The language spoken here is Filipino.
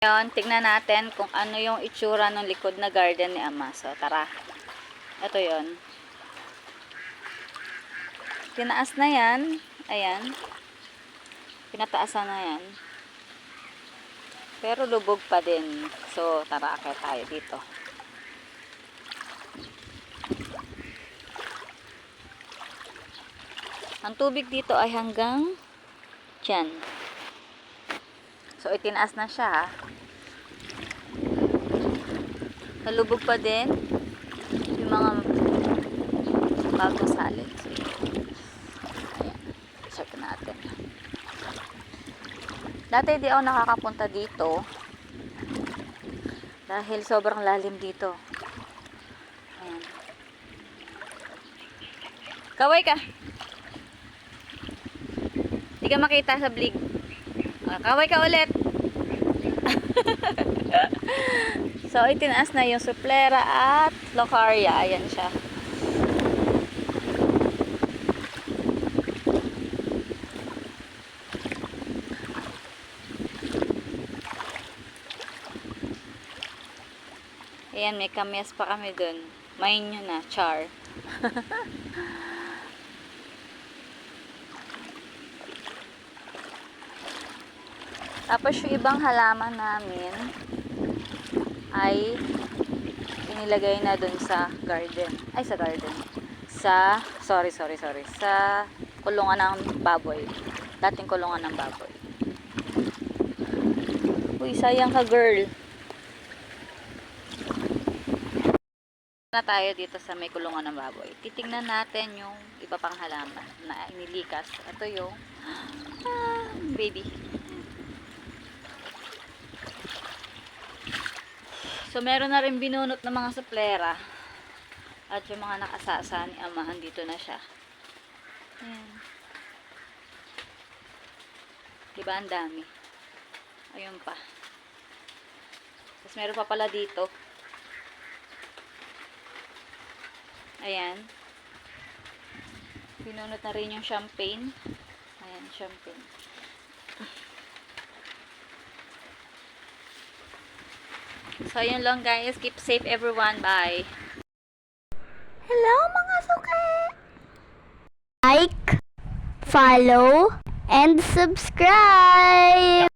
Ngayon, tignan natin kung ano yung itsura ng likod na garden ni Ama. So, tara. Ito yon. Tinaas na yan. Ayan. Pinataasan na yan. Pero lubog pa din. So, tara, akit tayo dito. Ang tubig dito ay hanggang dyan. So, itinaas na siya, ha. Nalubog pa din yung mga bagong salid. So, ayan. Check natin. Dati di ako nakakapunta dito dahil sobrang lalim dito. Ayan. Kaway ka! Hindi ka makita sa blig. Kaway ka ulit! So, itinaas na yung Suplera at Locaria. Ayan siya. Ayan, may kames pa kami dun. Main nyo na, char. Tapos yung ibang halaman namin ay inilagay na dun sa garden. Ay, sa garden. Sorry. Sa kulungan ng baboy. Dating kulungan ng baboy. Uy, sayang ka, girl. Na tayo dito sa may kulungan ng baboy. Titingnan natin yung iba pang halaman na inilikas. Ito yung baby. So, meron na rin binunot ng mga Suplera. At yung mga nakasasa ni Amahan, dito na siya. Ayan. Diba, ang dami. Ayun pa. Tapos, meron pa pala dito. Ayan. Binunot na rin yung champagne. Ayan, champagne. So, yun lang guys. Keep safe everyone. Bye. Hello mga suke! Like, follow, and subscribe!